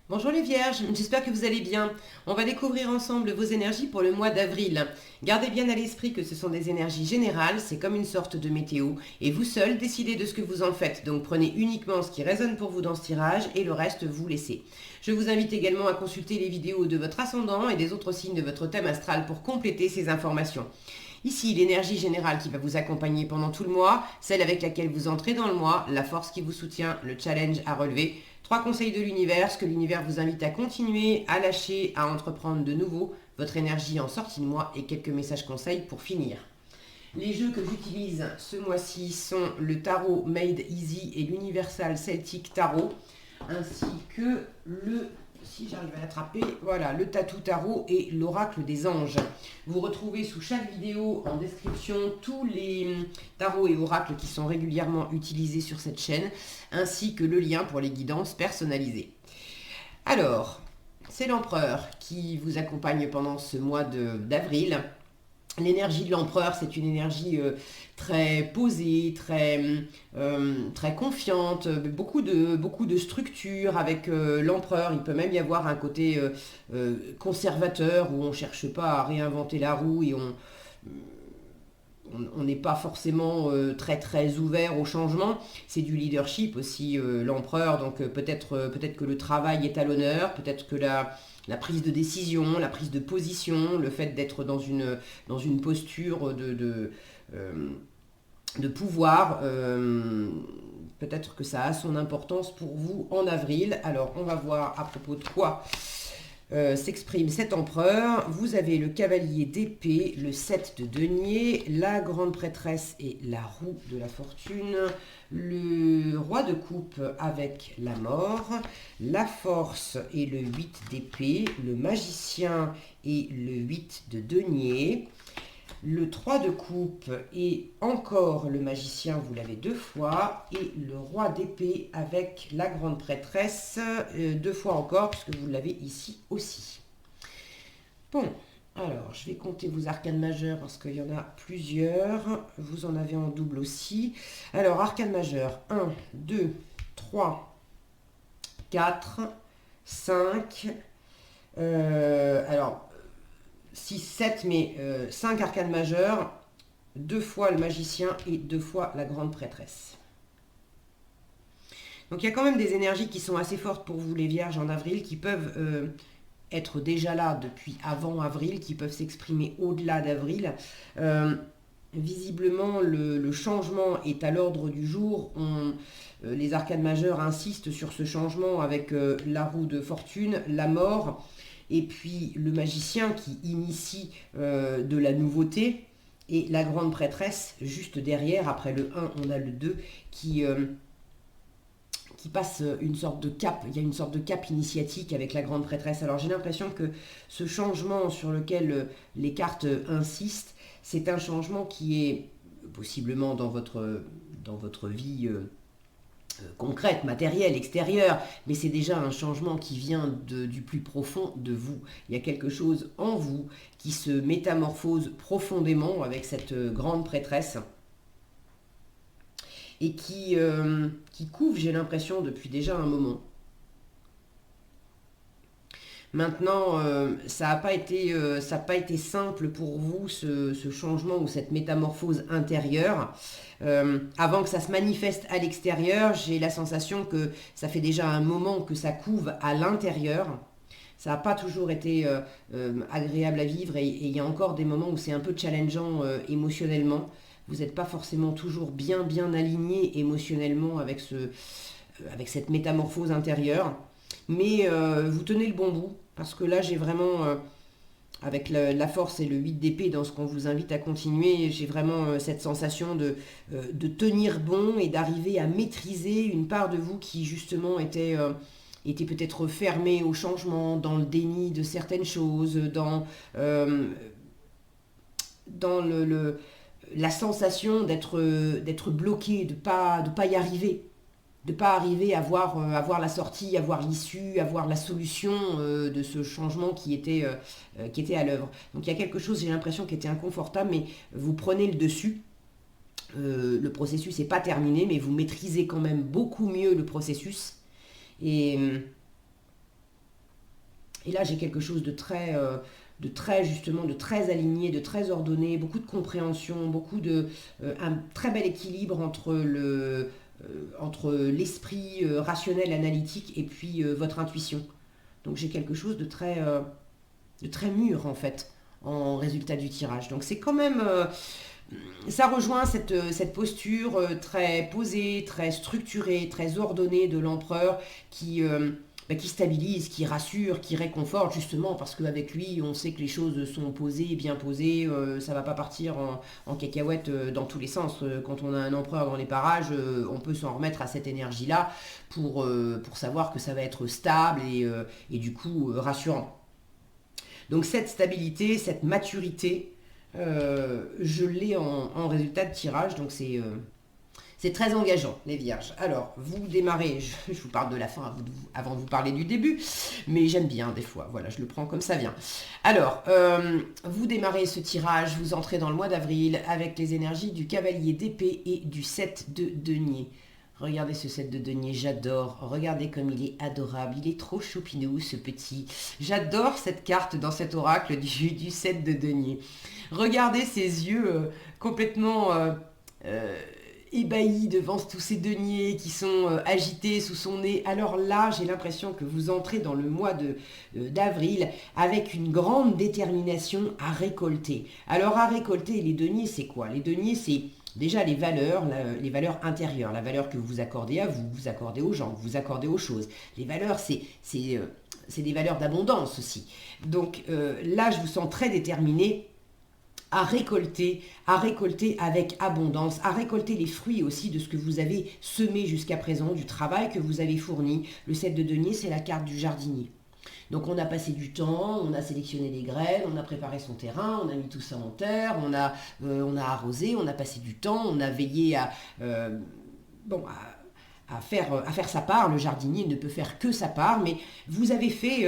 Bonjour les vierges, j'espère que vous allez bien. On va découvrir ensemble vos énergies pour le mois d'avril. Gardez bien à l'esprit que ce sont des énergies générales, c'est comme une sorte de météo, et vous seul décidez de ce que vous en faites. Donc prenez uniquement ce qui résonne pour vous dans ce tirage et le reste vous laissez. Je vous invite également à consulter les vidéos de votre ascendant et des autres signes de votre thème astral pour compléter ces informations. Ici, l'énergie générale qui va vous accompagner pendant tout le mois, celle avec laquelle vous entrez dans le mois, la force qui vous soutient, le challenge à relever. 3 conseils de l'univers, ce que l'univers vous invite à continuer, à lâcher, à entreprendre de nouveau, votre énergie en sortie de mois et quelques messages conseils pour finir. Les jeux que j'utilise ce mois-ci sont le tarot Made Easy et l'Universal Celtic Tarot, ainsi que le, si j'arrive à l'attraper, voilà, le Tattoo Tarot et l'Oracle des Anges. Vous retrouvez sous chaque vidéo en description tous les tarots et oracles qui sont régulièrement utilisés sur cette chaîne, ainsi que le lien pour les guidances personnalisées. Alors, c'est l'empereur qui vous accompagne pendant ce mois d'avril. L'énergie de l'empereur, c'est une énergie très posée, très confiante, beaucoup de structure avec l'empereur. Il peut même y avoir un côté conservateur où on ne cherche pas à réinventer la roue et on n'est pas forcément très ouvert au changement. C'est du leadership aussi, l'empereur. Donc peut-être que le travail est à l'honneur, peut-être que la prise de décision, la prise de position, le fait d'être dans une posture de pouvoir, peut-être que ça a son importance pour vous en avril. Alors on va voir à propos de quoi s'exprime cet empereur. Vous avez le cavalier d'épée, le 7 de denier, la grande prêtresse et la roue de la fortune, le roi de coupe avec la mort, la force et le 8 d'épée, le magicien et le 8 de denier, le 3 de coupe et encore le magicien, vous l'avez 2 fois, et le roi d'épée avec la grande prêtresse 2 fois encore, puisque vous l'avez ici aussi. Bon, alors je vais compter vos arcanes majeures parce qu'il y en a plusieurs. Vous en avez en double aussi. Alors, arcanes majeures 1, 2, 3, 4, 5. Alors, 6, 7, mais 5 arcanes majeures, 2 fois le magicien et 2 fois la grande prêtresse. Donc il y a quand même des énergies qui sont assez fortes pour vous les vierges en avril, qui peuvent être déjà là depuis avant avril, qui peuvent s'exprimer au-delà d'avril. Visiblement, le changement est à l'ordre du jour. Les arcanes majeures insistent sur ce changement avec la roue de fortune, la mort, et puis le magicien qui initie de la nouveauté, et la grande prêtresse juste derrière. Après le 1, on a le 2 qui passe une sorte de cap. Il y a une sorte de cap initiatique avec la grande prêtresse. Alors j'ai l'impression que ce changement sur lequel les cartes insistent, c'est un changement qui est possiblement dans votre vie concrète, matérielle, extérieure, mais c'est déjà un changement qui vient du plus profond de vous. Il y a quelque chose en vous qui se métamorphose profondément avec cette grande prêtresse et qui couvre, j'ai l'impression, depuis déjà un moment. Maintenant, ça n'a pas été simple pour vous, ce changement ou cette métamorphose intérieure. Avant que ça se manifeste à l'extérieur, j'ai la sensation que ça fait déjà un moment que ça couve à l'intérieur. Ça n'a pas toujours été agréable à vivre et il y a encore des moments où c'est un peu challengeant émotionnellement. Vous n'êtes pas forcément toujours bien aligné émotionnellement avec cette métamorphose intérieure. Mais vous tenez le bon bout, parce que là j'ai vraiment, avec la force et le 8 d'épée dans ce qu'on vous invite à continuer, j'ai vraiment cette sensation de tenir bon et d'arriver à maîtriser une part de vous qui justement était peut-être fermée au changement, dans le déni de certaines choses, dans la sensation d'être bloqué, de pas y arriver, de ne pas arriver à voir la sortie, à voir l'issue, à voir la solution de ce changement qui était à l'œuvre. Donc il y a quelque chose, j'ai l'impression, qui était inconfortable, mais vous prenez le dessus. Le processus n'est pas terminé, mais vous maîtrisez quand même beaucoup mieux le processus. Et Et là, j'ai quelque chose justement, de très aligné, de très ordonné, beaucoup de compréhension, un très bel équilibre entre l'esprit rationnel, analytique et puis votre intuition. Donc j'ai quelque chose de très mûr en fait en résultat du tirage. Donc c'est quand même, ça rejoint cette posture très posée, très structurée, très ordonnée de l'empereur qui stabilise, qui rassure, qui réconforte justement parce qu'avec lui on sait que les choses sont posées, bien posées, ça va pas partir en cacahuète dans tous les sens. Quand on a un empereur dans les parages, on peut s'en remettre à cette énergie-là pour savoir que ça va être stable et du coup rassurant. Donc cette stabilité, cette maturité, je l'ai en résultat de tirage, donc c'est très engageant, les vierges. Alors, vous démarrez, je vous parle de la fin avant de vous parler du début, mais j'aime bien des fois, voilà, je le prends comme ça vient. Alors, vous démarrez ce tirage, vous entrez dans le mois d'avril avec les énergies du cavalier d'épée et du 7 de denier. Regardez ce 7 de denier, j'adore. Regardez comme il est adorable. Il est trop choupinou, ce petit. J'adore cette carte dans cet oracle du 7 de denier. Regardez ses yeux complètement ébahis devant tous ces deniers qui sont agités sous son nez. Alors là, j'ai l'impression que vous entrez dans le mois d'avril avec une grande détermination à récolter. Alors à récolter, les deniers, c'est quoi? Les deniers, c'est déjà les valeurs intérieures, la valeur que vous accordez à vous, vous accordez aux gens, vous accordez aux choses. Les valeurs, c'est des valeurs d'abondance aussi. Donc là, je vous sens très déterminé à récolter avec abondance, à récolter les fruits aussi de ce que vous avez semé jusqu'à présent, du travail que vous avez fourni. Le 7 de denier, c'est la carte du jardinier. Donc on a passé du temps, on a sélectionné les graines, on a préparé son terrain, on a mis tout ça en terre, on a arrosé, on a passé du temps, on a veillé à faire sa part. Le jardinier ne peut faire que sa part, mais vous avez fait...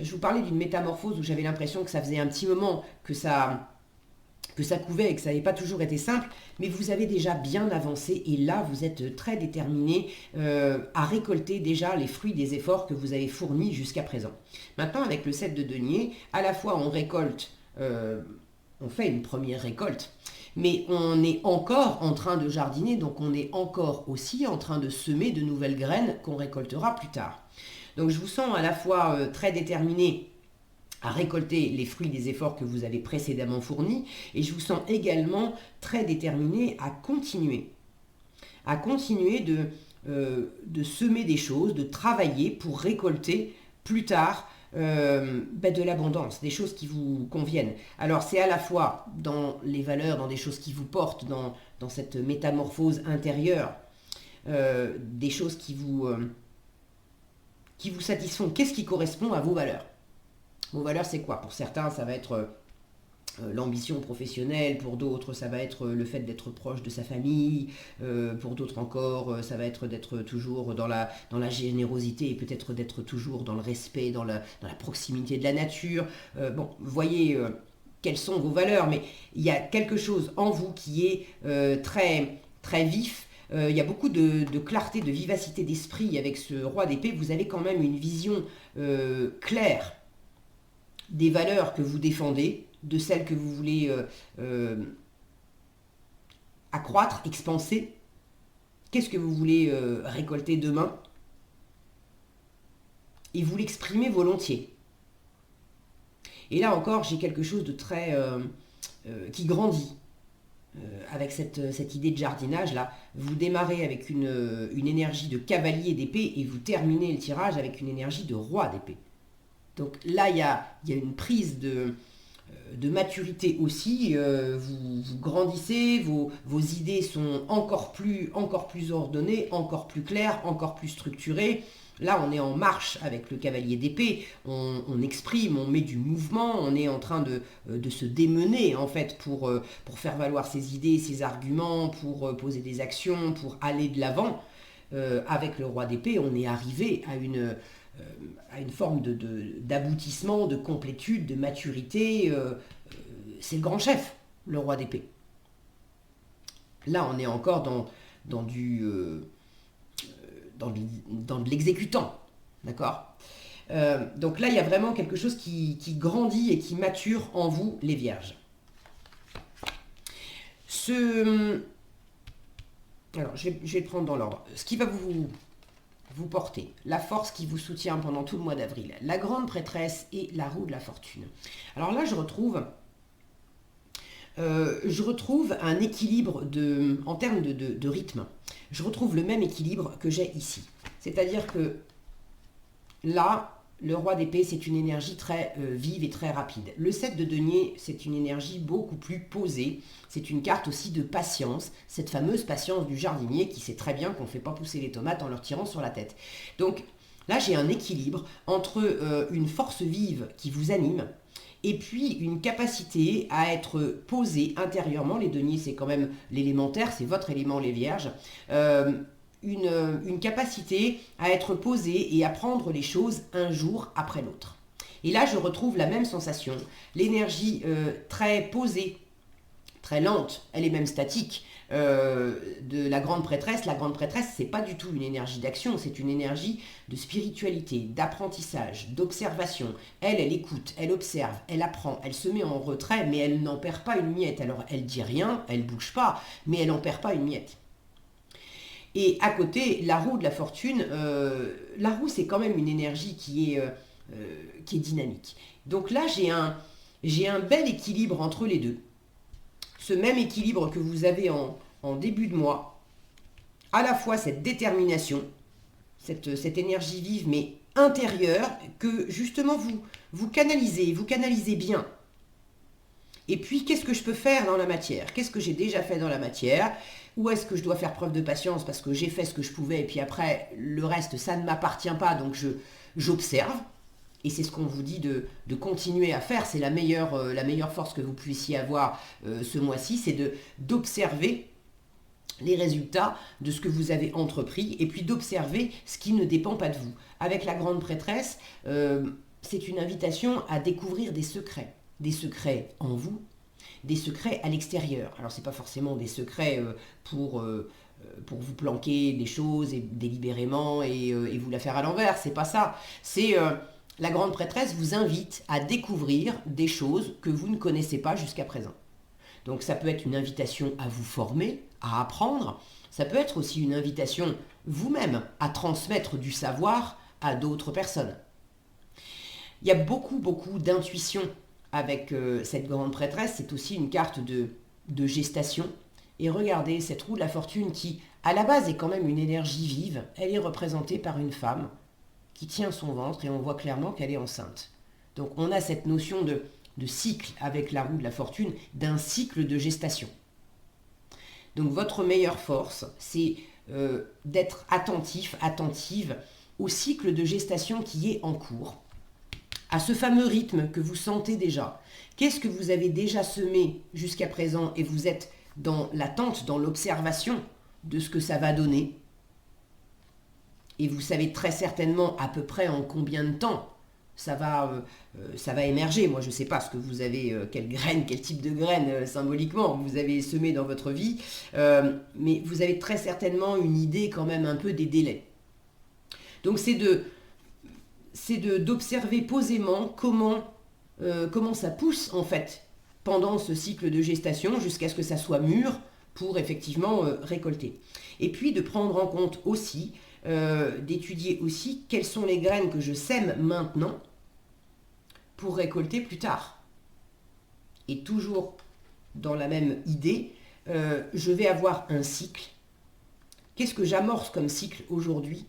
je vous parlais d'une métamorphose où j'avais l'impression que ça faisait un petit moment que ça couvait et que ça n'avait pas toujours été simple, mais vous avez déjà bien avancé et là vous êtes très déterminé à récolter déjà les fruits des efforts que vous avez fournis jusqu'à présent. Maintenant avec le 7 de denier, à la fois on récolte, on fait une première récolte, mais on est encore en train de jardiner, donc on est encore aussi en train de semer de nouvelles graines qu'on récoltera plus tard. Donc je vous sens à la fois très déterminé à récolter les fruits des efforts que vous avez précédemment fournis, et je vous sens également très déterminé à continuer de semer des choses, de travailler pour récolter plus tard de l'abondance, des choses qui vous conviennent. Alors c'est à la fois dans les valeurs, dans des choses qui vous portent, dans cette métamorphose intérieure, des choses qui vous satisfont. Qu'est-ce qui correspond à vos valeurs? Vos valeurs, c'est quoi? Pour certains, ça va être l'ambition professionnelle, pour d'autres, ça va être le fait d'être proche de sa famille, pour d'autres encore, ça va être d'être toujours dans la générosité et peut-être d'être toujours dans le respect, dans la proximité de la nature. Bon, vous voyez quelles sont vos valeurs, mais il y a quelque chose en vous qui est très, très vif. Il y a beaucoup de clarté, de vivacité d'esprit avec ce roi d'épée. Vous avez quand même une vision claire des valeurs que vous défendez, de celles que vous voulez accroître, expanser. Qu'est-ce que vous voulez récolter demain? Et vous l'exprimez volontiers. Et là encore, j'ai quelque chose de très... qui grandit. Avec cette idée de jardinage là, vous démarrez avec une énergie de cavalier d'épée et vous terminez le tirage avec une énergie de roi d'épée. Donc là, il y a une prise de maturité aussi. Vous grandissez, vos idées sont encore plus ordonnées, encore plus claires, encore plus structurées. Là, on est en marche avec le cavalier d'épée, on exprime, on met du mouvement, on est en train de se démener en fait pour faire valoir ses idées, ses arguments, pour poser des actions, pour aller de l'avant. Avec le roi d'épée, on est arrivé à une forme d'aboutissement, de complétude, de maturité. C'est le grand chef, le roi d'épée. Là, on est encore dans de l'exécutant. D'accord? Donc là, il y a vraiment quelque chose qui grandit et qui mature en vous, les vierges. Alors, je vais le prendre dans l'ordre. Ce qui va vous porter, la force qui vous soutient pendant tout le mois d'avril, la grande prêtresse et la roue de la fortune. Alors là, je retrouve un équilibre en termes de rythme. Je retrouve le même équilibre que j'ai ici. C'est-à-dire que là, le roi d'épée, c'est une énergie très vive et très rapide. Le 7 de denier, c'est une énergie beaucoup plus posée. C'est une carte aussi de patience, cette fameuse patience du jardinier qui sait très bien qu'on ne fait pas pousser les tomates en leur tirant sur la tête. Donc là, j'ai un équilibre entre une force vive qui vous anime et puis une capacité à être posé intérieurement. Les deniers, c'est quand même l'élémentaire, c'est votre élément, les vierges. Une capacité à être posé et à prendre les choses un jour après l'autre. Et là, je retrouve la même sensation, l'énergie très très lente, elle est même statique, de la grande prêtresse. La grande prêtresse, c'est pas du tout une énergie d'action, c'est une énergie de spiritualité, d'apprentissage, d'observation. Elle écoute, elle observe, elle apprend, elle se met en retrait, mais elle n'en perd pas une miette. Alors, elle dit rien, elle bouge pas, mais elle n'en perd pas une miette. Et à côté, la roue de la fortune, la roue, c'est quand même une énergie qui est dynamique. Donc là, j'ai un bel équilibre entre les deux. Ce même équilibre que vous avez en début de mois, à la fois cette détermination, cette énergie vive mais intérieure, que justement vous canalisez bien. Et puis, qu'est-ce que je peux faire dans la matière? Qu'est-ce que j'ai déjà fait dans la matière? Où est-ce que je dois faire preuve de patience parce que j'ai fait ce que je pouvais et puis après, le reste, ça ne m'appartient pas, donc j'observe. Et c'est ce qu'on vous dit de continuer à faire. C'est la meilleure force que vous puissiez avoir ce mois-ci, c'est d'observer les résultats de ce que vous avez entrepris et puis d'observer ce qui ne dépend pas de vous. Avec la grande prêtresse, c'est une invitation à découvrir des secrets en vous, des secrets à l'extérieur. Alors, ce n'est pas forcément des secrets pour vous planquer des choses et délibérément et vous la faire à l'envers. C'est pas ça. C'est la grande prêtresse vous invite à découvrir des choses que vous ne connaissez pas jusqu'à présent. Donc, ça peut être une invitation à vous former, à apprendre. Ça peut être aussi une invitation vous-même à transmettre du savoir à d'autres personnes. Il y a beaucoup d'intuition avec cette grande prêtresse. C'est aussi une carte de gestation. Et regardez, cette roue de la fortune qui, à la base, est quand même une énergie vive, elle est représentée par une femme qui tient son ventre et on voit clairement qu'elle est enceinte. Donc on a cette notion de cycle avec la roue de la fortune, d'un cycle de gestation. Donc votre meilleure force, c'est d'être attentive au cycle de gestation qui est en cours, à ce fameux rythme que vous sentez déjà. Qu'est-ce que vous avez déjà semé jusqu'à présent et vous êtes dans l'attente, dans l'observation de ce que ça va donner. Et vous savez très certainement à peu près en combien de temps ça va émerger. Moi, je ne sais pas ce que vous avez, quel type de graines symboliquement vous avez semé dans votre vie, mais vous avez très certainement une idée quand même un peu des délais. Donc c'est d'observer posément comment ça pousse en fait pendant ce cycle de gestation jusqu'à ce que ça soit mûr pour effectivement récolter. Et puis de prendre en compte aussi, d'étudier aussi quelles sont les graines que je sème maintenant pour récolter plus tard. Et toujours dans la même idée, je vais avoir un cycle. Qu'est-ce que j'amorce comme cycle aujourd'hui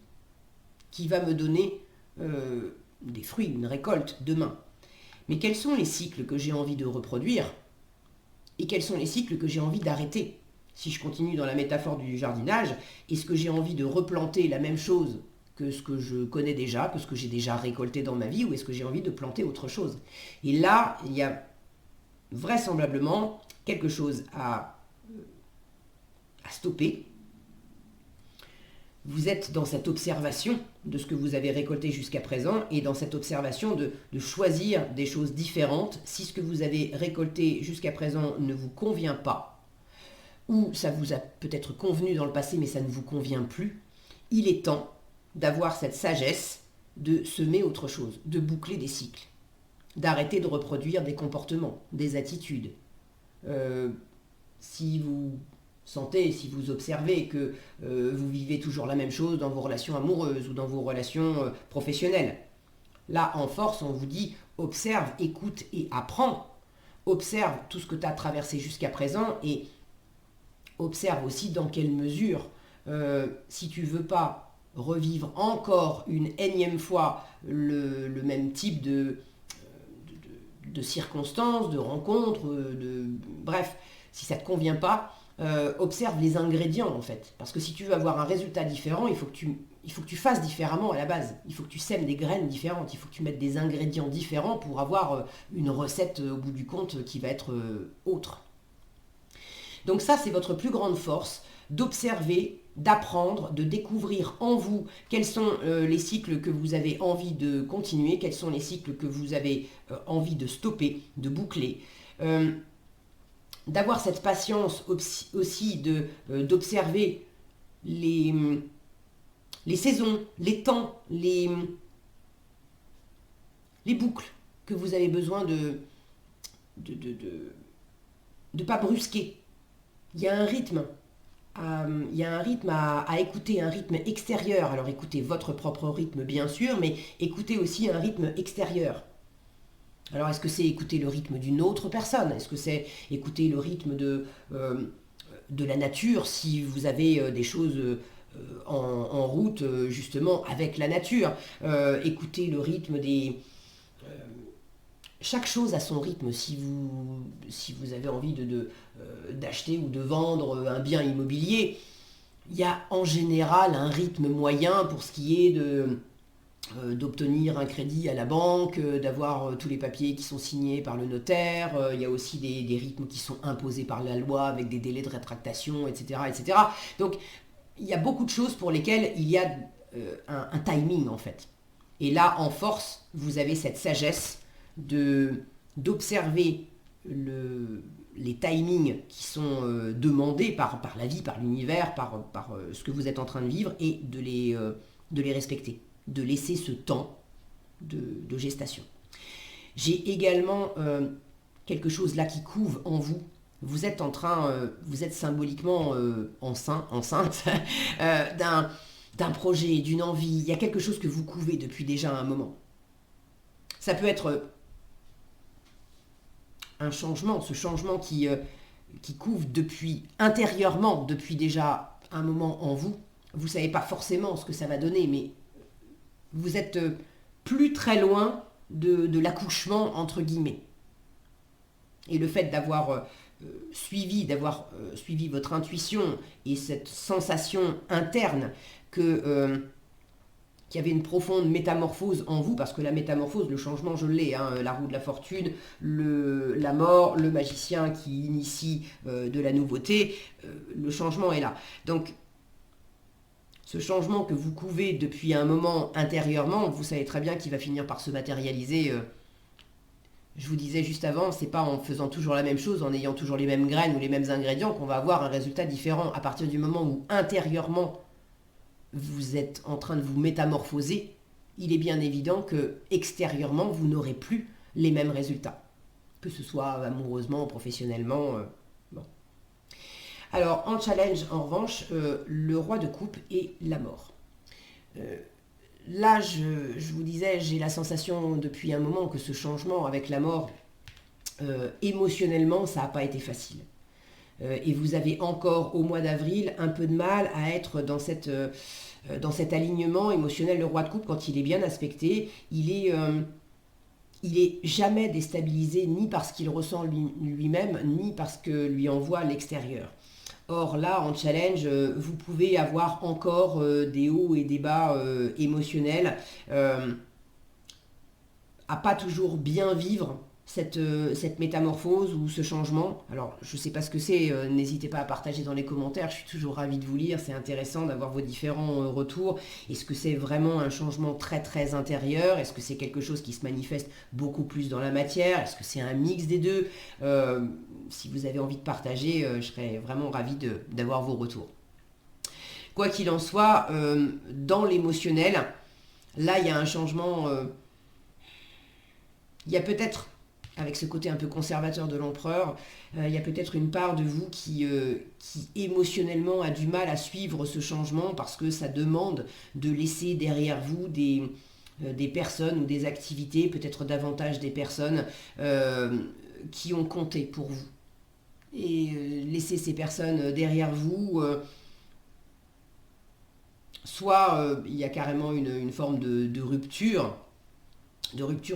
qui va me donner des fruits, une récolte demain? Mais quels sont les cycles que j'ai envie de reproduire et quels sont les cycles que j'ai envie d'arrêter? Si je continue dans la métaphore du jardinage, est-ce que j'ai envie de replanter la même chose que ce que je connais déjà, que ce que j'ai déjà récolté dans ma vie, ou est-ce que j'ai envie de planter autre chose? Et là, il y a vraisemblablement quelque chose à stopper. Vous êtes dans cette observation de ce que vous avez récolté jusqu'à présent et dans cette observation de choisir des choses différentes. Si ce que vous avez récolté jusqu'à présent ne vous convient pas, ou ça vous a peut-être convenu dans le passé mais ça ne vous convient plus, il est temps d'avoir cette sagesse de semer autre chose, de boucler des cycles, d'arrêter de reproduire des comportements, des attitudes. Si vous sentez, si vous observez que vous vivez toujours la même chose dans vos relations amoureuses ou dans vos relations professionnelles, là, en force, on vous dit observe, écoute et apprends. Observe tout ce que tu as traversé jusqu'à présent et observe aussi dans quelle mesure, si tu ne veux pas revivre encore une énième fois le même type de circonstances, de rencontres, bref, si ça ne te convient pas, observe les ingrédients en fait. Parce que si tu veux avoir un résultat différent, il faut que tu fasses différemment à la base. Il faut que tu sèmes des graines différentes. Il faut que tu mettes des ingrédients différents pour avoir une recette au bout du compte qui va être autre. Donc ça, c'est votre plus grande force, d'observer, d'apprendre, de découvrir en vous quels sont les cycles que vous avez envie de continuer, quels sont les cycles que vous avez envie de stopper, de boucler. D'avoir cette patience aussi d'observer les saisons, les temps, les boucles que vous avez besoin de pas brusquer. Il y a un rythme. À écouter, un rythme extérieur. Alors écoutez votre propre rythme bien sûr, mais écoutez aussi un rythme extérieur. Alors est-ce que c'est écouter le rythme d'une autre personne? Est-ce que c'est écouter le rythme de la nature si vous avez des choses en route justement avec la nature? Écouter le rythme des... chaque chose a son rythme. Si vous avez envie d'acheter ou de vendre un bien immobilier, il y a en général un rythme moyen pour ce qui est d'obtenir un crédit à la banque, d'avoir tous les papiers qui sont signés par le notaire. Il y a aussi des rythmes qui sont imposés par la loi avec des délais de rétractation, etc. etc. Donc il y a beaucoup de choses pour lesquelles il y a un timing en fait. Et là, en force, vous avez cette sagesse d'observer les timings qui sont demandés par la vie, par l'univers, par ce que vous êtes en train de vivre et de les respecter, de laisser ce temps de gestation. J'ai également quelque chose là qui couve en vous. Vous êtes symboliquement enceinte d'un projet, d'une envie. Il y a quelque chose que vous couvez depuis déjà un moment. Ça peut être un changement, ce changement qui couve intérieurement depuis déjà un moment en vous. Vous ne savez pas forcément ce que ça va donner, mais vous êtes plus très loin de l'accouchement, entre guillemets. Et le fait d'avoir suivi votre intuition et cette sensation interne qu'il y avait une profonde métamorphose en vous, parce que la métamorphose, le changement, je l'ai, la roue de la fortune, la mort, le magicien qui initie de la nouveauté, le changement est là. Donc, ce changement que vous couvez depuis un moment intérieurement, vous savez très bien qu'il va finir par se matérialiser. Je vous disais juste avant, c'est pas en faisant toujours la même chose, en ayant toujours les mêmes graines ou les mêmes ingrédients qu'on va avoir un résultat différent. À partir du moment où intérieurement, vous êtes en train de vous métamorphoser, il est bien évident que extérieurement, vous n'aurez plus les mêmes résultats. Que ce soit amoureusement, professionnellement. Bon. Alors, en challenge, en revanche, le roi de coupe et la mort. Là, je vous disais, j'ai la sensation depuis un moment que ce changement avec la mort, émotionnellement, ça n'a pas été facile. Et vous avez encore au mois d'avril un peu de mal à être dans cet alignement émotionnel. Le roi de coupe, quand il est bien aspecté, il est jamais déstabilisé ni par ce qu'il ressent lui-même, ni par ce que lui envoie l'extérieur. Or là, en challenge, vous pouvez avoir encore des hauts et des bas émotionnels, à pas toujours bien vivre cette métamorphose ou ce changement. Alors, je ne sais pas ce que c'est, n'hésitez pas à partager dans les commentaires, je suis toujours ravie de vous lire, c'est intéressant d'avoir vos différents retours. Est-ce que c'est vraiment un changement très très intérieur? Est-ce que c'est quelque chose qui se manifeste beaucoup plus dans la matière? Est-ce que c'est un mix des deux? Si vous avez envie de partager, je serais vraiment ravie d'avoir vos retours. Quoi qu'il en soit, dans l'émotionnel, Là, il y a un changement. Il y a peut-être, avec ce côté un peu conservateur de l'empereur, il y a peut-être une part de vous qui émotionnellement a du mal à suivre ce changement parce que ça demande de laisser derrière vous des personnes ou des activités, peut-être davantage des personnes qui ont compté pour vous. Et laisser ces personnes derrière vous, soit il y a carrément une forme de rupture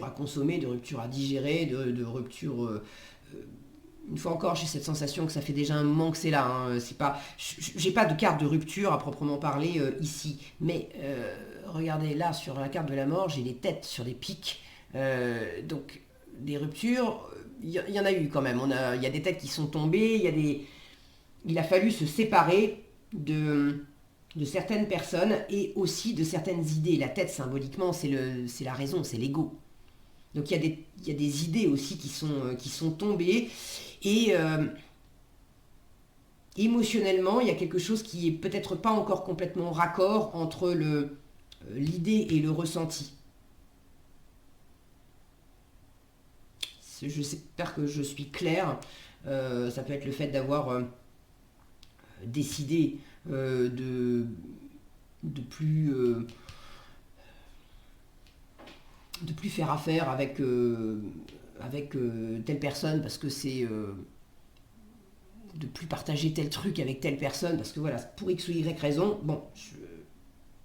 à consommer, de rupture à digérer, de rupture... une fois encore, j'ai cette sensation que ça fait déjà un moment que c'est là. Hein. C'est pas, j'ai pas de carte de rupture à proprement parler ici. Mais regardez là, sur la carte de la mort, j'ai des têtes sur des pics. Donc, des ruptures, il y en a eu quand même. Il y a des têtes qui sont tombées, il a fallu se séparer de certaines personnes et aussi de certaines idées. La tête, symboliquement, c'est la raison, c'est l'ego. Donc il y a des idées aussi qui sont tombées et émotionnellement, il y a quelque chose qui est peut-être pas encore complètement raccord entre l'idée et le ressenti. J'espère que je suis claire. Ça peut être le fait d'avoir décidé de plus faire affaire avec telle personne parce que c'est de plus partager tel truc avec telle personne parce que voilà, pour X ou Y raison, bon,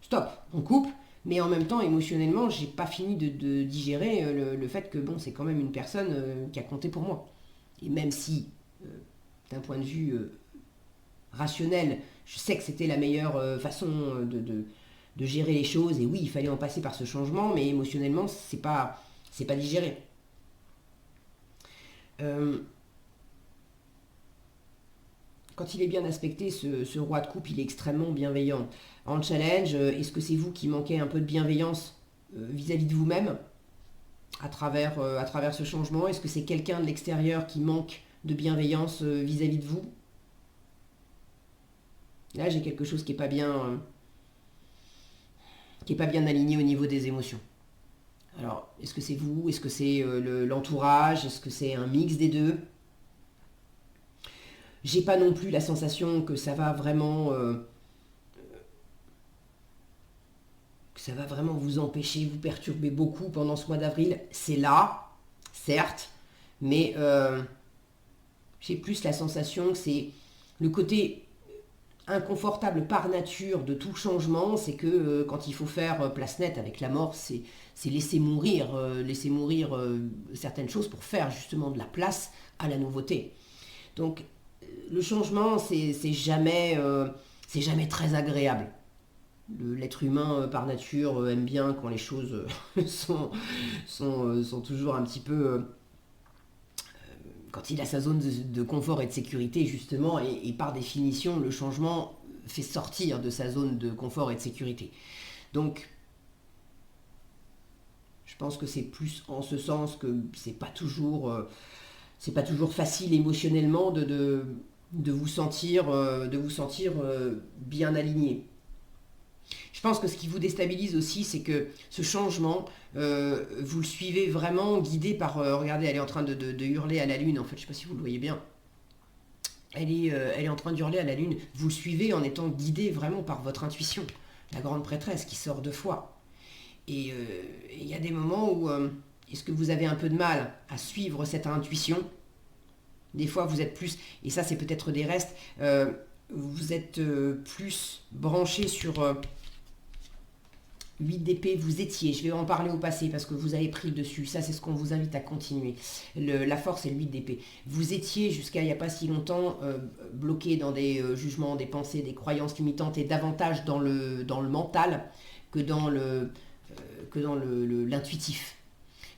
stop, on coupe, mais en même temps, émotionnellement, j'ai pas fini de digérer le fait que bon, c'est quand même une personne qui a compté pour moi. Et même si, d'un point de vue rationnel, je sais que c'était la meilleure façon de gérer les choses, et oui, il fallait en passer par ce changement, mais émotionnellement, c'est pas digéré. Quand il est bien aspecté, ce roi de coupe, il est extrêmement bienveillant. En challenge, est-ce que c'est vous qui manquez un peu de bienveillance vis-à-vis de vous-même à travers ce changement? Est-ce que c'est quelqu'un de l'extérieur qui manque de bienveillance vis-à-vis de vous? Là, j'ai quelque chose qui est pas bien aligné au niveau des émotions. Alors, est-ce que c'est vous? Est-ce que c'est l'entourage? Est-ce que c'est un mix des deux? J'ai pas non plus la sensation que ça va vraiment vous empêcher, vous perturber beaucoup pendant ce mois d'avril. C'est là, certes, mais j'ai plus la sensation que c'est le côté inconfortable par nature de tout changement, c'est que quand il faut faire place nette avec la mort, c'est laisser mourir certaines choses pour faire justement de la place à la nouveauté. Donc le changement, c'est jamais très agréable. L'être humain, par nature, aime bien quand les choses sont toujours un petit peu... quand il a sa zone de confort et de sécurité, justement, et par définition, le changement fait sortir de sa zone de confort et de sécurité. Donc, je pense que c'est plus en ce sens que c'est pas toujours facile émotionnellement de vous sentir, bien aligné. Je pense que ce qui vous déstabilise aussi, c'est que ce changement, vous le suivez vraiment guidé par... regardez, elle est en train de hurler à la lune, en fait, je ne sais pas si vous le voyez bien. Elle est en train d'hurler à la lune. Vous le suivez en étant guidé vraiment par votre intuition. La grande prêtresse qui sort de foi. Et il y a des moments où... est-ce que vous avez un peu de mal à suivre cette intuition? Des fois, vous êtes plus... Et ça, c'est peut-être des restes. Vous êtes plus branché sur... 8 d'épée, vous étiez, je vais en parler au passé parce que vous avez pris le dessus, ça c'est ce qu'on vous invite à continuer. La force et le 8 d'épée. Vous étiez jusqu'à il n'y a pas si longtemps bloqué dans des jugements, des pensées, des croyances limitantes et davantage dans le mental que dans l'intuitif.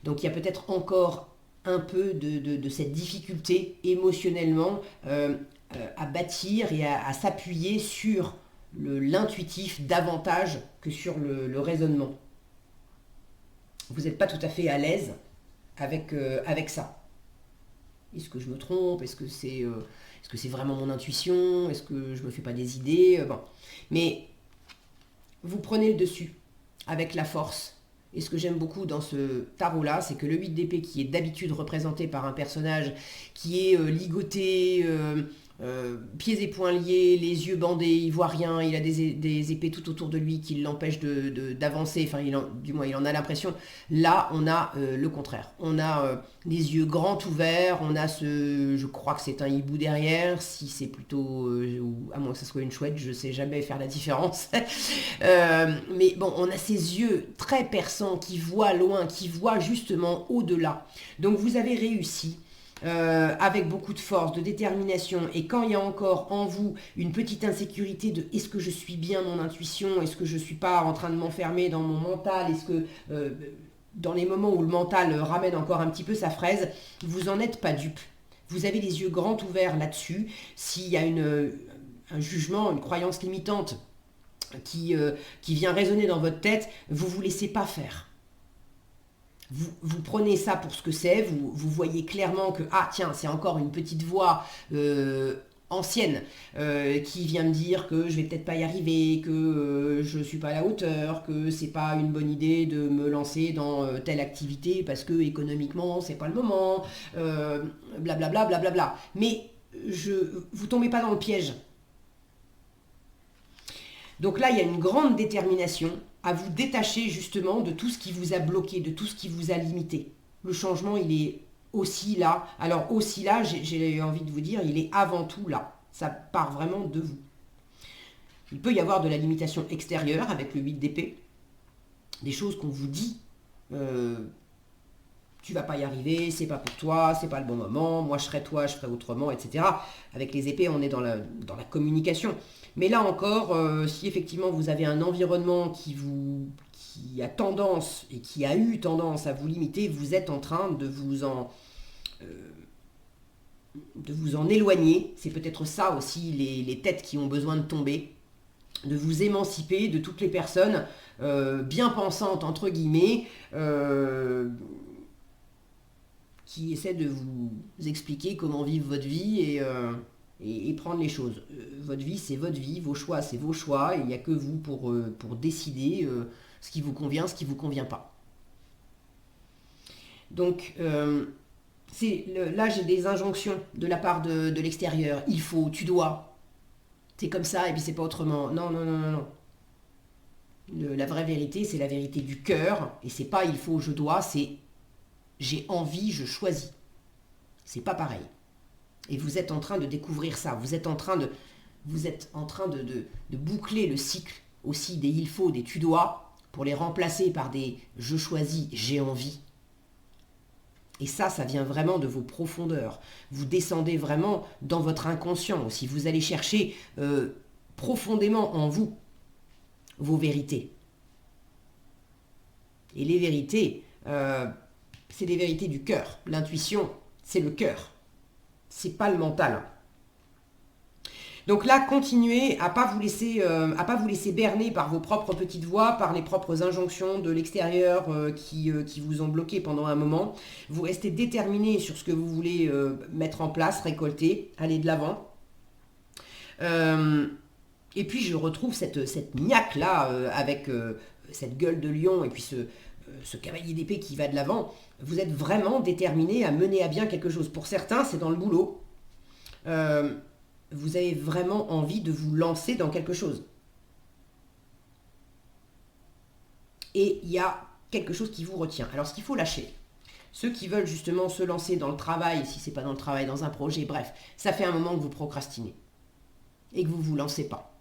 Donc il y a peut-être encore un peu de cette difficulté émotionnellement à bâtir et à s'appuyer sur l'intuitif davantage que sur le raisonnement. Vous n'êtes pas tout à fait à l'aise avec ça. Est-ce que je me trompe? Est-ce que c'est vraiment mon intuition? Est-ce que je me fais pas des idées? Bon. Mais vous prenez le dessus. avec la force. Et ce que j'aime beaucoup dans ce tarot-là, c'est que le 8 d'épée, qui est d'habitude représenté par un personnage qui est ligoté, pieds et poings liés, les yeux bandés, il voit rien, il a des épées tout autour de lui qui l'empêchent d'avancer, enfin du moins il en a l'impression. Là, on a le contraire. On a les yeux grands ouverts, on a je crois que c'est un hibou derrière, si c'est plutôt, ou à moins que ce soit une chouette, je sais jamais faire la différence. Mais bon, on a ces yeux très perçants qui voient loin, qui voient justement au-delà. Donc vous avez réussi avec beaucoup de force, de détermination, et quand il y a encore en vous une petite insécurité de est-ce que je suis bien mon intuition, est-ce que je ne suis pas en train de m'enfermer dans mon mental, est-ce que dans les moments où le mental ramène encore un petit peu sa fraise, vous n'en êtes pas dupe. Vous avez les yeux grands ouverts là-dessus. S'il y a un jugement, une croyance limitante qui vient résonner dans votre tête, vous ne vous laissez pas faire. Vous prenez ça pour ce que c'est, vous voyez clairement que, ah tiens, c'est encore une petite voix ancienne qui vient me dire que je vais peut-être pas y arriver, que je suis pas à la hauteur, que c'est pas une bonne idée de me lancer dans telle activité parce que économiquement c'est pas le moment, blablabla, blablabla. Mais vous tombez pas dans le piège. Donc là, il y a une grande détermination à vous détacher justement de tout ce qui vous a bloqué, de tout ce qui vous a limité. Le changement, il est aussi là. Alors aussi là, j'ai envie de vous dire, il est avant tout là. Ça part vraiment de vous. Il peut y avoir de la limitation extérieure avec le 8 d'épée. Des choses qu'on vous dit. Tu vas pas y arriver, c'est pas pour toi, c'est pas le bon moment, moi je serai toi, je ferai autrement, etc. Avec les épées, on est dans la communication. Mais là encore, si effectivement vous avez un environnement qui a tendance et qui a eu tendance à vous limiter, vous êtes en train de vous en éloigner. C'est peut-être ça aussi les têtes qui ont besoin de tomber, de vous émanciper de toutes les personnes bien pensantes entre guillemets, qui essaie de vous expliquer comment vivre votre vie et prendre les choses. Votre vie, c'est votre vie, vos choix, c'est vos choix, et il n'y a que vous pour décider ce qui vous convient, ce qui ne vous convient pas. Donc, là, j'ai des injonctions de la part de l'extérieur. Il faut, tu dois. C'est comme ça, et puis c'est pas autrement. Non, non, non, non, non. La vraie vérité, c'est la vérité du cœur, et c'est pas il faut, je dois, c'est j'ai envie, je choisis. C'est pas pareil. Et vous êtes en train de découvrir ça. Vous êtes en train de boucler le cycle aussi des il faut, des tu dois, pour les remplacer par des je choisis, j'ai envie. Et ça vient vraiment de vos profondeurs. Vous descendez vraiment dans votre inconscient aussi. Vous allez chercher profondément en vous vos vérités. Et les vérités, c'est des vérités du cœur. L'intuition, c'est le cœur. C'est pas le mental. Donc là, continuez à pas vous laisser berner par vos propres petites voix, par les propres injonctions de l'extérieur qui vous ont bloqué pendant un moment. Vous restez déterminé sur ce que vous voulez mettre en place, récolter, aller de l'avant. Et puis je retrouve cette niaque là avec cette gueule de lion et puis ce cavalier d'épée qui va de l'avant. Vous êtes vraiment déterminé à mener à bien quelque chose. Pour certains, c'est dans le boulot. Vous avez vraiment envie de vous lancer dans quelque chose. Et il y a quelque chose qui vous retient. Alors, ce qu'il faut lâcher, ceux qui veulent justement se lancer dans le travail, si ce n'est pas dans le travail, dans un projet, bref, ça fait un moment que vous procrastinez. Et que vous ne vous lancez pas.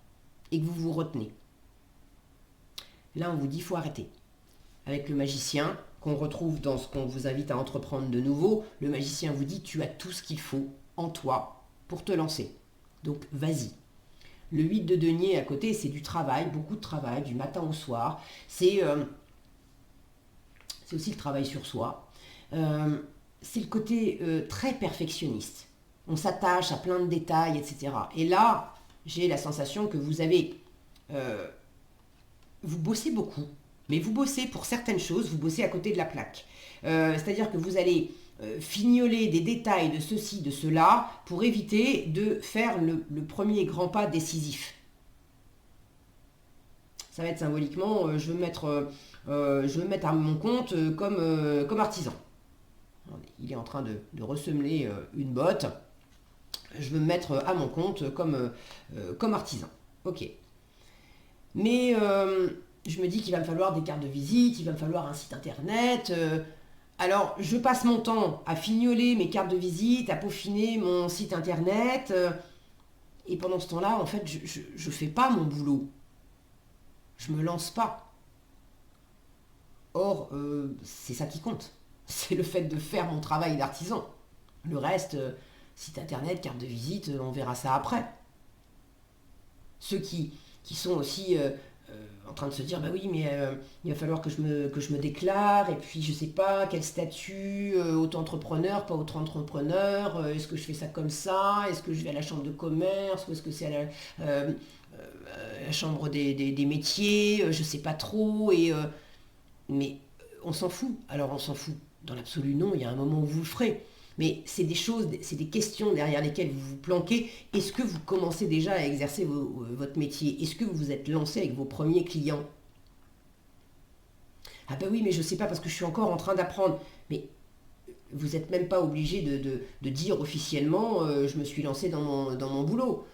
Et que vous vous retenez. Là, on vous dit qu'il faut arrêter. Avec le magicien, qu'on retrouve dans ce qu'on vous invite à entreprendre de nouveau, le magicien vous dit tu as tout ce qu'il faut en toi pour te lancer. Donc vas-y. Le 8 de denier à côté, c'est du travail, beaucoup de travail, du matin au soir. C'est aussi le travail sur soi. C'est le côté très perfectionniste. On s'attache à plein de détails, etc. Et là, j'ai la sensation que vous bossez beaucoup. Mais vous bossez pour certaines choses, vous bossez à côté de la plaque. C'est-à-dire que vous allez fignoler des détails de ceci, de cela, pour éviter de faire le premier grand pas décisif. ça va être symboliquement, je veux me mettre à mon compte comme artisan. Il est en train de ressemeler une botte. Je veux me mettre à mon compte comme artisan. Ok. Mais je me dis qu'il va me falloir des cartes de visite, il va me falloir un site internet. Alors, je passe mon temps à fignoler mes cartes de visite, à peaufiner mon site internet. Et pendant ce temps-là, en fait, je ne fais pas mon boulot. Je me lance pas. Or, c'est ça qui compte. C'est le fait de faire mon travail d'artisan. Le reste, site internet, carte de visite, on verra ça après. Ceux qui sont aussi en train de se dire, bah oui, mais il va falloir que je me déclare, et puis je sais pas, quel statut, auto-entrepreneur, pas auto-entrepreneur, est-ce que je fais ça comme ça, est-ce que je vais à la chambre de commerce, ou est-ce que c'est à la chambre des métiers, je sais pas trop, mais on s'en fout. Alors on s'en fout. Dans l'absolu, non, il y a un moment où vous le ferez. Mais c'est des choses, c'est des questions derrière lesquelles vous vous planquez. Est-ce que vous commencez déjà à exercer votre métier? Est-ce que vous vous êtes lancé avec vos premiers clients? Ah ben oui, mais je ne sais pas parce que je suis encore en train d'apprendre. Mais vous n'êtes même pas obligé de dire officiellement je me suis lancé dans mon boulot.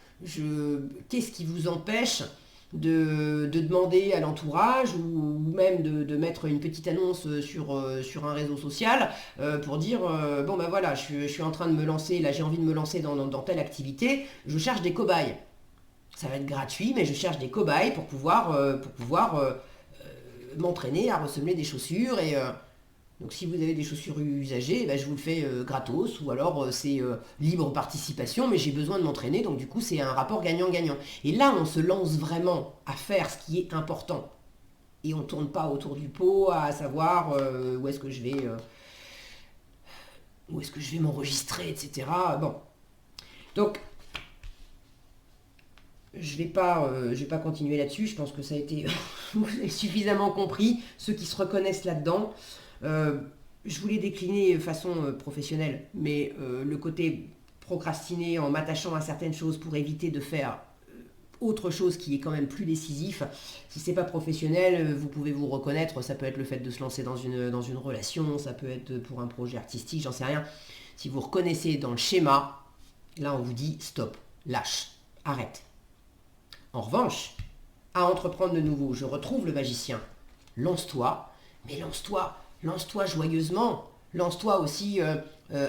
Qu'est-ce qui vous empêche de demander à l'entourage ou même de mettre une petite annonce sur un réseau social pour dire bon ben voilà, je suis en train de me lancer, là j'ai envie de me lancer dans telle activité, je cherche des cobayes. Ça va être gratuit, mais je cherche des cobayes pour pouvoir m'entraîner à ressemer des chaussures donc si vous avez des chaussures usagées, ben, je vous le fais gratos, ou alors c'est libre participation, mais j'ai besoin de m'entraîner, donc du coup c'est un rapport gagnant-gagnant. Et là on se lance vraiment à faire ce qui est important. Et on ne tourne pas autour du pot à savoir où est-ce que je vais m'enregistrer, etc. Bon. Donc je vais pas continuer là-dessus, je pense que ça a été vous avez suffisamment compris, ceux qui se reconnaissent là-dedans. Je voulais décliner de façon professionnelle, mais le côté procrastiner en m'attachant à certaines choses pour éviter de faire autre chose qui est quand même plus décisif. Si c'est pas professionnel, vous pouvez vous reconnaître, ça peut être le fait de se lancer dans une relation, ça peut être pour un projet artistique, j'en sais rien. Si vous reconnaissez dans le schéma, là on vous dit stop, lâche, arrête. En revanche, à entreprendre de nouveau, je retrouve le magicien. Lance-toi, mais lance-toi joyeusement. Lance-toi aussi,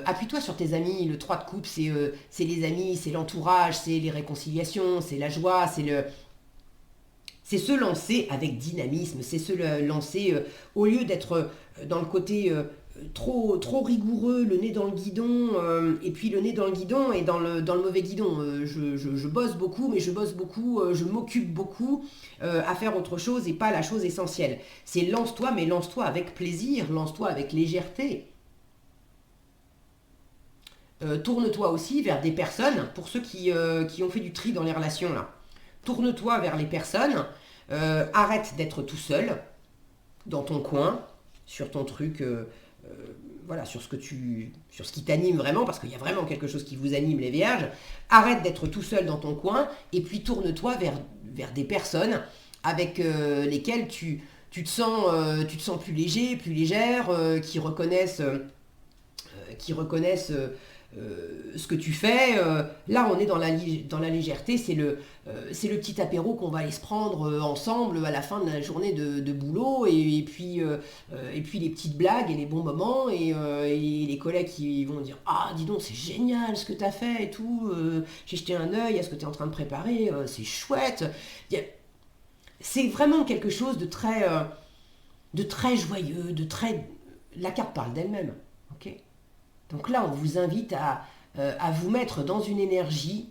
appuie-toi sur tes amis. Le 3 de coupe, c'est les amis, c'est l'entourage, c'est les réconciliations, c'est la joie, c'est se lancer avec dynamisme, c'est se lancer au lieu d'être dans le côté trop rigoureux, le nez dans le guidon, et puis le nez dans le guidon et dans le mauvais guidon. Je bosse beaucoup, mais je bosse beaucoup, je m'occupe beaucoup à faire autre chose et pas la chose essentielle. C'est lance-toi, mais lance-toi avec plaisir, lance-toi avec légèreté. Tourne-toi aussi vers des personnes, pour ceux qui ont fait du tri dans les relations là. Tourne-toi vers les personnes, arrête d'être tout seul, dans ton coin, sur ton truc, voilà, sur ce qui t'anime vraiment, parce qu'il y a vraiment quelque chose qui vous anime les vierges. Arrête d'être tout seul dans ton coin, et puis tourne-toi vers des personnes avec lesquelles tu te sens plus léger, plus légère, qui reconnaissent ce que tu fais. Là, on est dans la légèreté. C'est le petit apéro qu'on va aller se prendre ensemble à la fin de la journée de boulot. Et puis les petites blagues et les bons moments. Et les collègues qui vont dire ah, dis donc, c'est génial ce que tu as fait et tout. J'ai jeté un œil à ce que tu es en train de préparer. C'est chouette. C'est vraiment quelque chose de très joyeux, La carte parle d'elle-même. Ok ? Donc là, on vous invite à vous mettre dans une énergie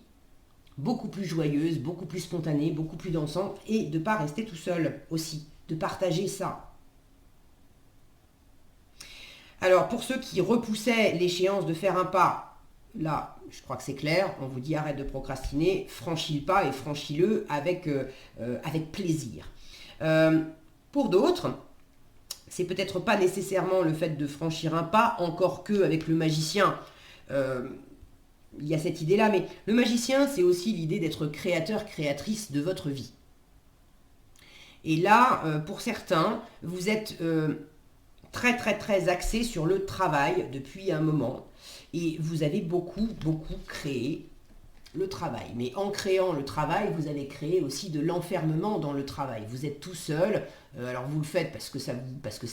beaucoup plus joyeuse, beaucoup plus spontanée, beaucoup plus dansante, et de ne pas rester tout seul aussi, de partager ça. Alors, pour ceux qui repoussaient l'échéance de faire un pas, là, je crois que c'est clair, on vous dit arrête de procrastiner, franchis le pas et franchis-le avec plaisir. Pour d'autres, c'est peut-être pas nécessairement le fait de franchir un pas, encore que avec le magicien, il y a cette idée-là, mais le magicien, c'est aussi l'idée d'être créateur, créatrice de votre vie. Et là, pour certains, vous êtes très très très axé sur le travail depuis un moment. Et vous avez beaucoup créé le travail. Mais en créant le travail, vous avez créé aussi de l'enfermement dans le travail. Vous êtes tout seul, alors vous le faites parce que ça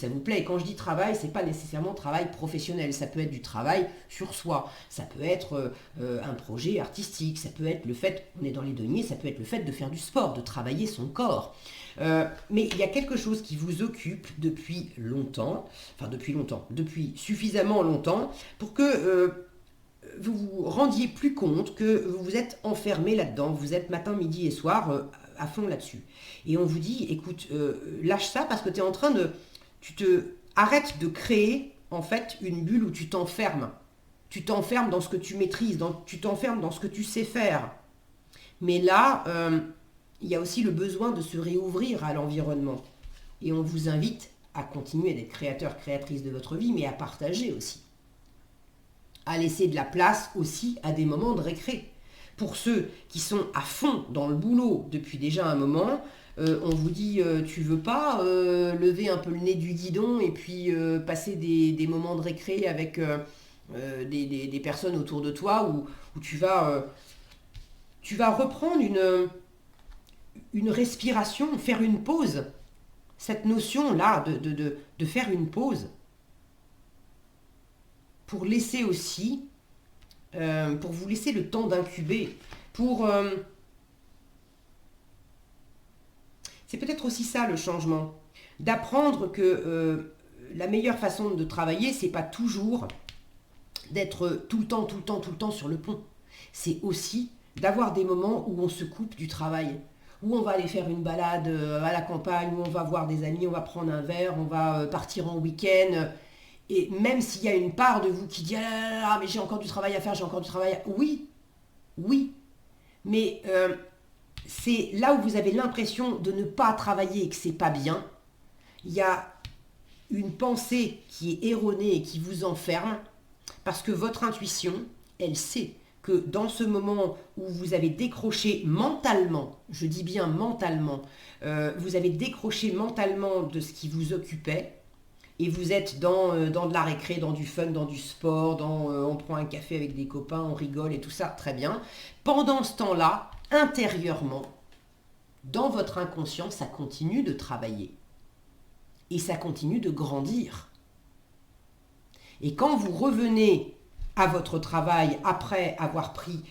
vous plaît. Et quand je dis travail, c'est pas nécessairement travail professionnel. Ça peut être du travail sur soi. Ça peut être un projet artistique. Ça peut être le fait, on est dans les deniers, ça peut être le fait de faire du sport, de travailler son corps. Mais il y a quelque chose qui vous occupe depuis longtemps, depuis suffisamment longtemps pour que vous vous rendiez plus compte que vous vous êtes enfermé là-dedans, vous êtes matin, midi et soir à fond là-dessus. Et on vous dit, écoute, lâche ça parce que tu es en train de... arrêtes de créer en fait une bulle où tu t'enfermes. Tu t'enfermes dans ce que tu maîtrises, tu t'enfermes dans ce que tu sais faire. Mais là, il y a aussi le besoin de se réouvrir à l'environnement. Et on vous invite à continuer d'être créateur, créatrice de votre vie, mais à partager aussi. À laisser de la place aussi à des moments de récré. Pour ceux qui sont à fond dans le boulot depuis déjà un moment, on vous dit tu veux pas lever un peu le nez du guidon et puis passer des moments de récré avec des personnes autour de toi où tu vas reprendre une respiration, faire une pause. Cette notion-là de faire une pause pour laisser aussi, pour vous laisser le temps d'incuber, c'est peut-être aussi ça le changement, d'apprendre que la meilleure façon de travailler, c'est pas toujours d'être tout le temps sur le pont. C'est aussi d'avoir des moments où on se coupe du travail, où on va aller faire une balade à la campagne, où on va voir des amis, on va prendre un verre, on va partir en week-end. Et même s'il y a une part de vous qui dit « Ah là là là, mais j'ai encore du travail à faire, j'ai encore du travail à... » Oui, mais c'est là où vous avez l'impression de ne pas travailler et que c'est pas bien. Il y a une pensée qui est erronée et qui vous enferme parce que votre intuition, elle sait que dans ce moment où vous avez décroché mentalement, je dis bien mentalement, vous avez décroché mentalement de ce qui vous occupait, et vous êtes dans de la récré, dans du fun, dans du sport, on prend un café avec des copains, on rigole et tout ça, très bien. Pendant ce temps-là, intérieurement, dans votre inconscient, ça continue de travailler. Et ça continue de grandir. Et quand vous revenez à votre travail après avoir pris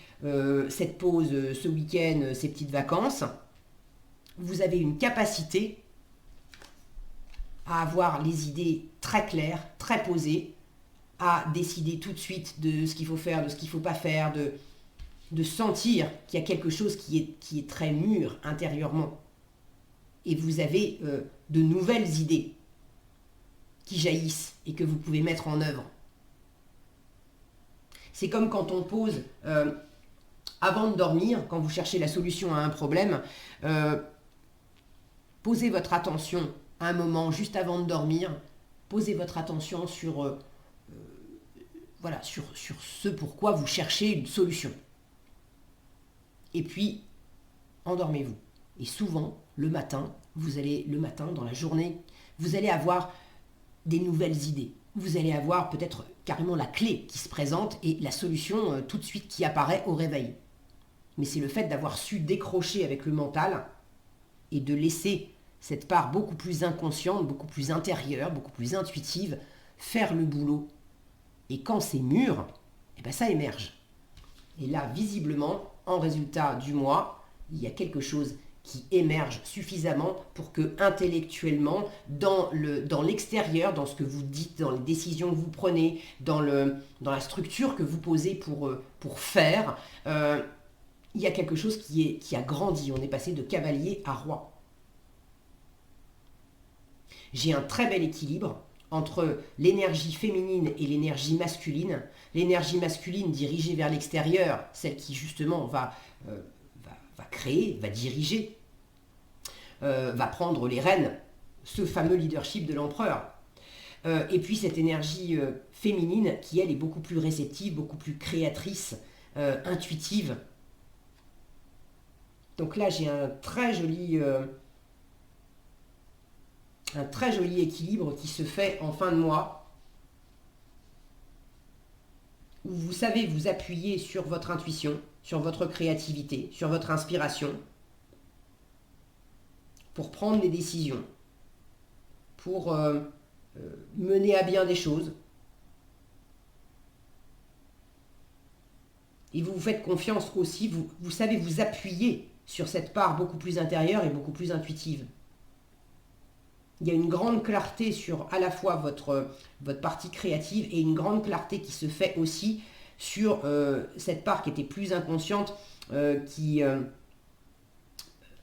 cette pause, ce week-end, ces petites vacances, vous avez une capacité à avoir les idées très claires, très posées, à décider tout de suite de ce qu'il faut faire, de ce qu'il ne faut pas faire, de sentir qu'il y a quelque chose qui est très mûr intérieurement. Et vous avez de nouvelles idées qui jaillissent et que vous pouvez mettre en œuvre. C'est comme quand on pose, avant de dormir, quand vous cherchez la solution à un problème, posez votre attention à un moment juste avant de dormir, posez votre attention sur ce pourquoi vous cherchez une solution. Et puis, endormez-vous. Et souvent, le matin, dans la journée, vous allez avoir des nouvelles idées. Vous allez avoir peut-être carrément la clé qui se présente et la solution tout de suite qui apparaît au réveil. Mais c'est le fait d'avoir su décrocher avec le mental et de laisser cette part beaucoup plus inconsciente, beaucoup plus intérieure, beaucoup plus intuitive, faire le boulot. Et quand c'est mûr, ça émerge. Et là, visiblement, en résultat du mois, il y a quelque chose qui émerge suffisamment pour que intellectuellement, dans l'extérieur, dans ce que vous dites, dans les décisions que vous prenez, dans la structure que vous posez pour faire, il y a quelque chose qui a grandi. On est passé de cavalier à roi. J'ai un très bel équilibre entre l'énergie féminine et l'énergie masculine. L'énergie masculine dirigée vers l'extérieur, celle qui justement va créer, va diriger, va prendre les rênes, ce fameux leadership de l'empereur. Et puis cette énergie féminine qui, elle, est beaucoup plus réceptive, beaucoup plus créatrice, intuitive. Donc là, j'ai un très joli un très joli équilibre qui se fait en fin de mois, où vous savez vous appuyer sur votre intuition, sur votre créativité, sur votre inspiration, pour prendre des décisions, pour mener à bien des choses. Et vous vous faites confiance aussi, vous savez vous appuyer sur cette part beaucoup plus intérieure et beaucoup plus intuitive. Il y a une grande clarté sur à la fois votre partie créative et une grande clarté qui se fait aussi sur cette part qui était plus inconsciente,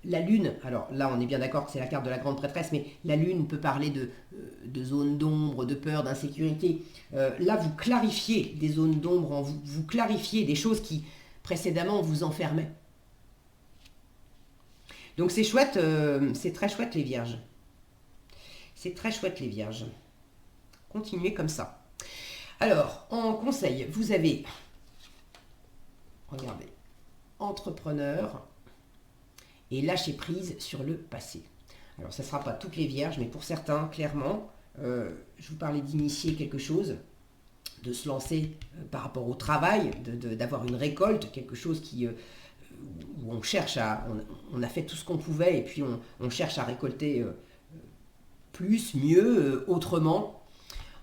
la lune, alors là on est bien d'accord que c'est la carte de la grande prêtresse, mais la lune peut parler de zones d'ombre, de peur, d'insécurité. Là vous clarifiez des zones d'ombre, en vous, vous clarifiez des choses qui précédemment vous enfermaient. Donc c'est chouette, c'est très chouette les vierges. C'est très chouette les vierges. Continuez comme ça. Alors, en conseil, vous avez, regardez, entrepreneur et lâcher prise sur le passé. Alors, ça ne sera pas toutes les vierges, mais pour certains, clairement, je vous parlais d'initier quelque chose, de se lancer par rapport au travail, d'avoir une récolte, quelque chose qui, où on cherche à, on a fait tout ce qu'on pouvait et puis on cherche à récolter plus, mieux, autrement.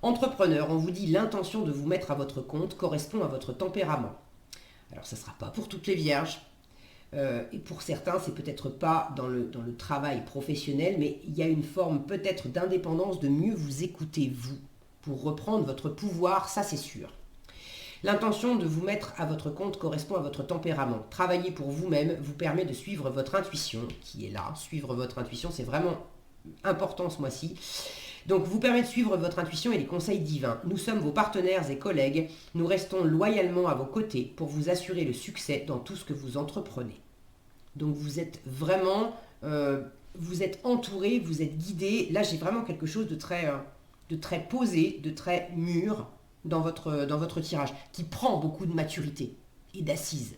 Entrepreneur, on vous dit l'intention de vous mettre à votre compte correspond à votre tempérament. Alors ça ne sera pas pour toutes les vierges, et pour certains c'est peut-être pas dans le travail professionnel, mais il y a une forme peut-être d'indépendance, de mieux vous écouter vous, pour reprendre votre pouvoir, ça c'est sûr. L'intention de vous mettre à votre compte correspond à votre tempérament. Travailler pour vous-même vous permet de suivre votre intuition, qui est là. Suivre votre intuition, c'est vraiment important ce mois-ci. Donc, vous permet de suivre votre intuition et les conseils divins. Nous sommes vos partenaires et collègues. Nous restons loyalement à vos côtés pour vous assurer le succès dans tout ce que vous entreprenez. Donc, vous êtes vraiment, vous êtes entouré, vous êtes guidé. Là, j'ai vraiment quelque chose de très posé, de très mûr dans votre tirage, qui prend beaucoup de maturité et d'assises.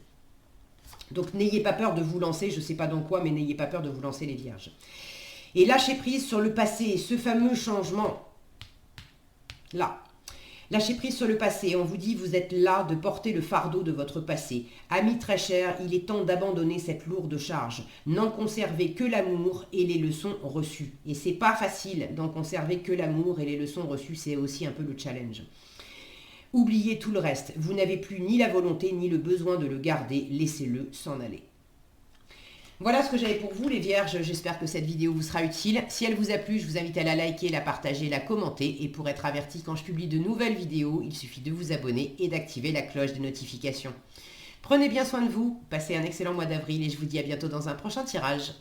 Donc, n'ayez pas peur de vous lancer, je ne sais pas dans quoi, mais n'ayez pas peur de vous lancer les vierges. Et lâcher prise sur le passé, ce fameux changement. Là. Lâcher prise sur le passé. On vous dit, vous êtes là de porter le fardeau de votre passé. Amis très chers, il est temps d'abandonner cette lourde charge. N'en conservez que l'amour et les leçons reçues. Et c'est pas facile d'en conserver que l'amour et les leçons reçues. C'est aussi un peu le challenge. Oubliez tout le reste. Vous n'avez plus ni la volonté ni le besoin de le garder. Laissez-le s'en aller. Voilà ce que j'avais pour vous les vierges, j'espère que cette vidéo vous sera utile. Si elle vous a plu, je vous invite à la liker, la partager, la commenter. Et pour être averti quand je publie de nouvelles vidéos, il suffit de vous abonner et d'activer la cloche des notifications. Prenez bien soin de vous, passez un excellent mois d'avril et je vous dis à bientôt dans un prochain tirage.